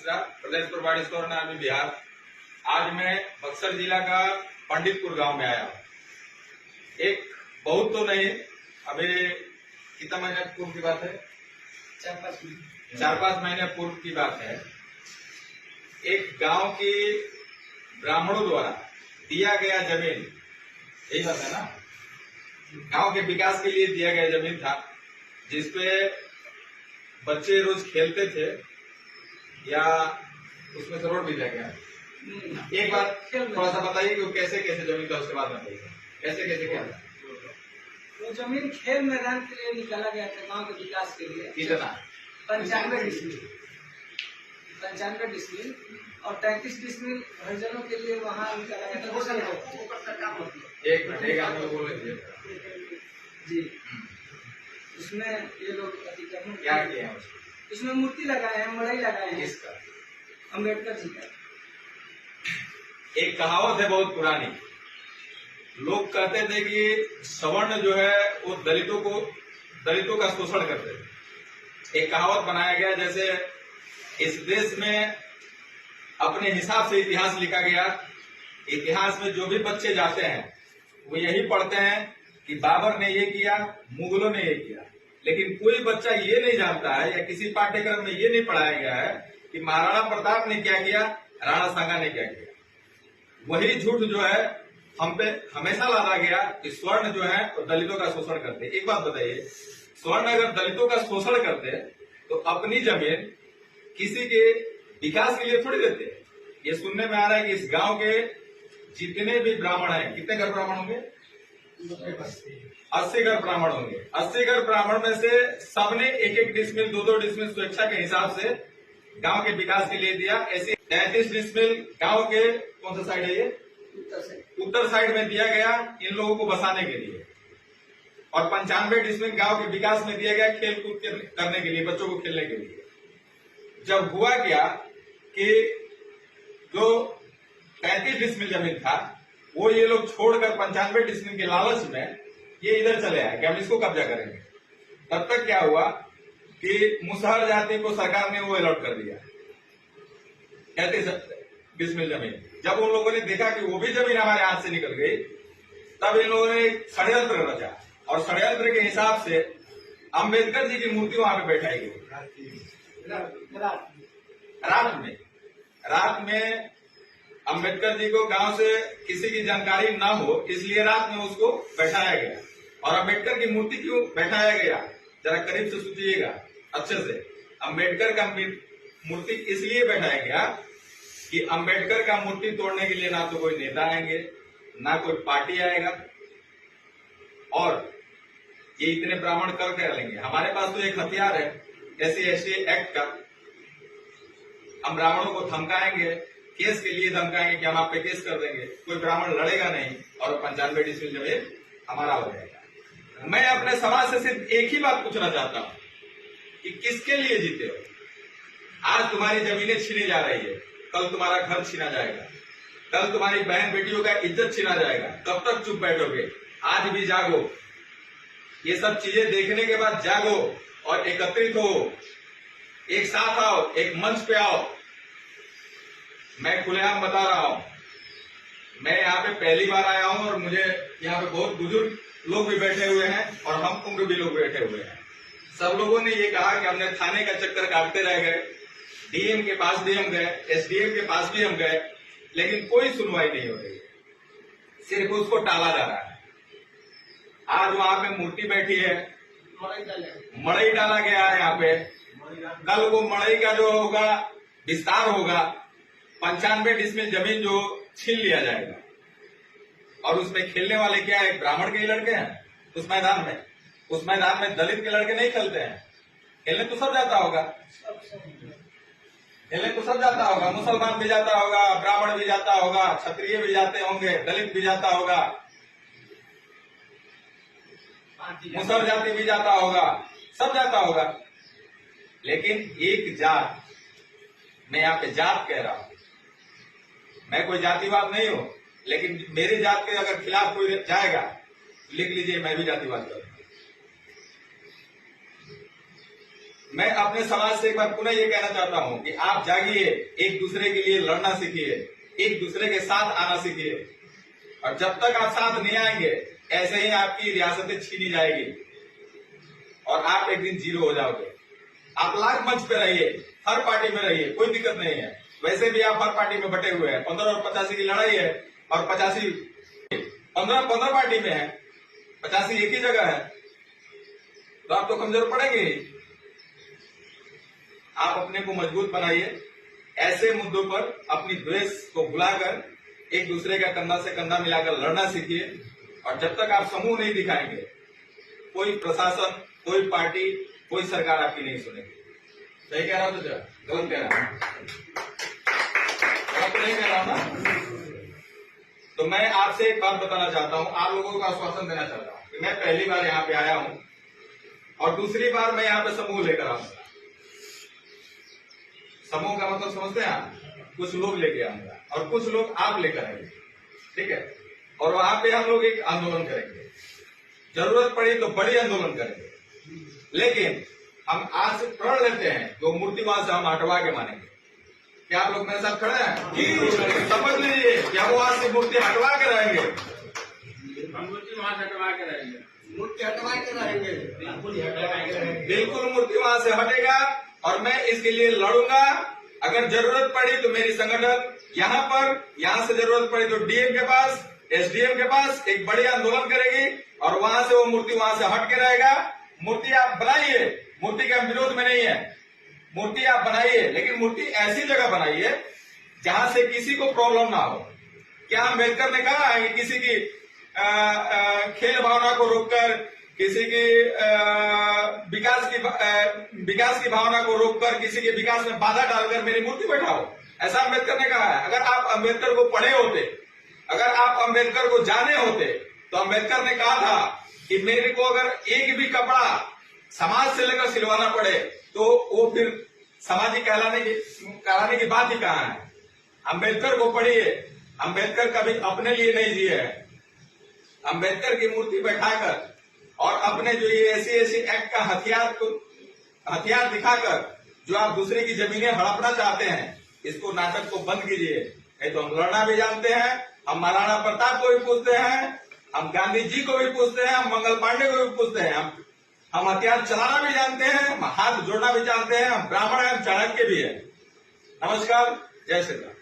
मिश्रा, प्रदेश प्रभारी store army Bihar. आज मैं बक्सर जिला का पंडितपुर गांव में आया हूँ। एक बहुत तो नहीं, अभी कितना महीने पूर्व की बात है, 4-5 महीने पूर्व की बात है। एक गांव की ब्राह्मणों द्वारा दिया गया जमीन, यही बात है ना, गांव के विकास के लिए दिया गया जमीन था, जिसपे बच्चे रोज खेलते थे या उसमें से रोड भी दिया गया। एक बार थोड़ा सा बताइए कि वो कैसे कैसे जमीन का उसके बाद में कैसे कैसे क्या था? वो जमीन खेल मैदान के लिए निकाला गया था, गांव के विकास के लिए। कितना? 95 डिसमिल और 33 डिसमिल हरिजनों के लिए वहाँ निकाला गया था। एक मिनट, एक आदमी बोल रहे थे जी, उसमें ये लोग अतिक्रमण क्या किया है? उसमें मूर्ति लगाए हैं, मड़ई लगाए हैं। किसका? अम्बेडकर जी का। एक कहावत है बहुत पुरानी, लोग कहते थे कि सवर्ण जो है वो दलितों का शोषण करते थे। एक कहावत बनाया गया, जैसे इस देश में अपने हिसाब से इतिहास लिखा गया। इतिहास में जो भी बच्चे जाते हैं वो यही पढ़ते हैं कि बाबर ने ये किया, मुगलों ने ये किया, लेकिन कोई बच्चा ये नहीं जानता है या किसी पाठ्यक्रम में ये नहीं पढ़ाया गया है कि महाराणा प्रताप ने क्या किया, राणा सांगा ने क्या किया। वही झूठ जो है हम पे हमेशा लादा गया कि स्वर्ण जो है वो दलितों का शोषण करते। एक बात बताइए, स्वर्ण अगर दलितों का शोषण करते तो अपनी जमीन किसी के विकास के लिए थोड़ी देते। ये सुनने में आ रहा है कि इस गांव के जितने भी ब्राह्मण हैं, कितने घर ब्राह्मण होंगे? 80 घर ब्राह्मण होंगे। 80 घर ब्राह्मण में से सबने 1-1 डिसमिल 2-2 डिसमिल स्वेच्छा के हिसाब से गांव के विकास के लिए दिया। ऐसे 33 डिसमिल गांव के कौन सा साइड है ये? उत्तर साइड में दिया गया इन लोगों को बसाने के लिए, और 95 डिसमिल गांव के विकास में दिया गया खेल कूद करने के लिए, बच्चों को खेलने के लिए। जब हुआ क्या कि जो 33 डिसमिल जमीन था वो ये लोग छोड़कर 95 डिसमिल के लालच में ये इधर चले आए कि हम इसको कब्जा करेंगे। तब तक क्या हुआ कि मुसहर जाति को सरकार ने वो अलॉट कर दिया 33 डिसमिल जमीन। जब उन लोगों ने देखा कि वो भी जमीन हमारे हाथ से निकल गई, तब इन लोगों ने षड्यंत्र रचा, और षड्यंत्र के हिसाब से अम्बेडकर जी की मूर्ति वहां पे बैठाई गई। रात में अम्बेडकर जी को गांव से किसी की जानकारी ना हो, इसलिए रात में उसको बैठाया गया। और अम्बेडकर की मूर्ति क्यों बैठाया गया, जरा करीब से सोचिएगा अच्छे से। अम्बेडकर का मूर्ति इसलिए बैठाया गया कि अम्बेडकर का मूर्ति तोड़ने के लिए ना तो कोई नेता आएंगे, ना कोई पार्टी आएगा, और ये इतने ब्राह्मण कर लेंगे। हमारे पास तो एक हथियार है SC/ST एक्ट का, हम ब्राह्मणों को धमकाएंगे, केस के लिए धमकाएंगे कि हम आप पे केस कर देंगे, कोई ब्राह्मण लड़ेगा नहीं और 95 डिसमिल जमीन हमारा हो जाएगा। मैं अपने समाज से सिर्फ एक ही बात पूछना चाहता हूं कि किसके लिए जीते हो? आज तुम्हारी जमीनें छीनी जा रही है, कल तुम्हारा घर छीना जाएगा, कल तुम्हारी बहन बेटियों का इज्जत छीना जाएगा। कब तक चुप बैठोगे? आज भी जागो, ये सब चीजें देखने के बाद जागो और एकत्रित हो, एक साथ आओ, एक मंच पे आओ। मैं खुलेआम बता रहा हूं, मैं यहाँ पे पहली बार आया हूं और मुझे यहाँ पे बहुत बुजुर्ग लोग भी बैठे हुए हैं और हम उम्र भी लोग बैठे हुए हैं। सब लोगों ने ये कहा कि हमने थाने का चक्कर काटते रह गए, DM के पास भी हम गए, SDM के पास भी हम गए, लेकिन कोई सुनवाई नहीं हो रही है, सिर्फ उसको टाला जा रहा है। आज वहां पे मूर्ति बैठी है, मड़ई डाला गया है यहाँ पे, कल वो मड़ई का जो होगा विस्तार होगा, 95 डिसमिल जमीन जो छीन लिया जाएगा, और उसमें खेलने वाले क्या है? ब्राह्मण के ही लड़के हैं उस मैदान में। उस मैदान में दलित के लड़के नहीं खेलते हैं। खेलने तो सब जाता होगा, खेलने तो सब जाता होगा, मुसलमान भी जाता होगा, ब्राह्मण भी जाता होगा, क्षत्रिय भी जाते होंगे, दलित भी जाता होगा, मुसहर जाति भी जाता होगा, सब जाता होगा। लेकिन एक जात, मैं यहाँ पे जात कह रहा हूं, मैं कोई जातिवाद नहीं हूं, लेकिन मेरे जात के अगर खिलाफ कोई जाएगा लिख लीजिए, मैं भी जातिवाद करूंगा। मैं अपने समाज से एक बार पुनः ये कहना चाहता हूं कि आप जागिए, एक दूसरे के लिए लड़ना सीखिए, एक दूसरे के साथ आना सीखिए। और जब तक आप साथ नहीं आएंगे, ऐसे ही आपकी रियासतें छीनी जाएगी और आप एक दिन जीरो हो जाओगे। आप लाख मंच पे रहिए, हर पार्टी में रहिए, कोई दिक्कत नहीं है। वैसे भी आप हर पार्टी में बटे हुए हैं, 15 और 85 की लड़ाई है और 85 15 पार्टी में है, 85 एक ही जगह है, तो आप तो कमजोर पड़ेंगे ही। आप अपने को मजबूत बनाइए, ऐसे मुद्दों पर अपनी द्वेष को भुलाकर एक दूसरे का कंधा से कंधा मिलाकर लड़ना सीखिए। और जब तक आप समूह नहीं दिखाएंगे, कोई प्रशासन, कोई पार्टी, कोई सरकार आपकी नहीं सुनेगी। सही कह रहा हूं तो गलत कह रहा हूं? गलत नहीं कह रहा हूं ना? तो मैं आपसे एक बात बताना चाहता हूं, आप लोगों को आश्वासन देना चाहता हूं कि मैं पहली बार यहाँ पे आया हूं और दूसरी बार मैं यहाँ पे समूह लेकर आऊंगा। समूह का मतलब समझते हैं आप? कुछ लोग लेके आऊंगा और कुछ लोग आप लेकर आएंगे, ठीक है? और वहां पे हम लोग एक आंदोलन करेंगे, जरूरत पड़ी तो बड़ी आंदोलन करेंगे। लेकिन हम आज से प्रण लेते हैं कि वो मूर्ति वहां से हम हटवा के मानेंगे। क्या आप लोग मेरे साथ खड़े हैं? समझ लीजिए कि हम वहां से मूर्ति हटवा के रहेंगे। मूर्ति वहां से हटवा के रहेंगे, मूर्ति हटवा के रहेंगे, बिल्कुल मूर्ति वहां से हटेगा और मैं इसके लिए लड़ूंगा। अगर जरूरत पड़ी तो मेरी संगठन यहाँ से जरूरत पड़ी तो डीएम के पास, एसडीएम के पास एक बड़ी आंदोलन करेगी और वहां से वो मूर्ति वहां से हट के रहेगा। मूर्ति आप बनाइए, मूर्ति के विरोध में नहीं है, मूर्ति आप बनाइए, लेकिन मूर्ति ऐसी जगह बनाइए जहां से किसी को प्रॉब्लम ना हो। क्या अम्बेडकर ने कहा है कि किसी की खेल भावना को रोककर, किसी की विकास की भावना को रोककर, किसी के विकास में बाधा डालकर मेरी मूर्ति बैठाओ? ऐसा अम्बेडकर ने कहा है। अगर आप अम्बेडकर को पढ़े होते, अगर आप अम्बेडकर को जाने होते, तो अम्बेडकर ने कहा था कि मेरे को अगर एक भी कपड़ा समाज से लेकर सिलवाना पड़े तो वो फिर सामाजिक कहलाने की बात ही कहाँ है? अम्बेडकर को पढ़िए। अम्बेडकर कभी अपने लिए नहीं जिए हैं। अम्बेडकर की मूर्ति बैठाकर और अपने जो ये ऐसी एक्ट का हथियार दिखाकर जो आप दूसरे की जमीनें हड़पना चाहते हैं, इसको नाटक को बंद कीजिए। नहीं तो हम लड़ना भी जानते हैं, हम महाराणा प्रताप को भी पूछते हैं, हम गांधी जी को भी पूछते हैं, हम मंगल पांडे को भी पूछते हैं, हम हथियार चलाना भी जानते हैं, हम हाथ जोड़ना भी जानते हैं, हम ब्राह्मण हैं, हम चाणक्य भी है। नमस्कार, जय श्री राम।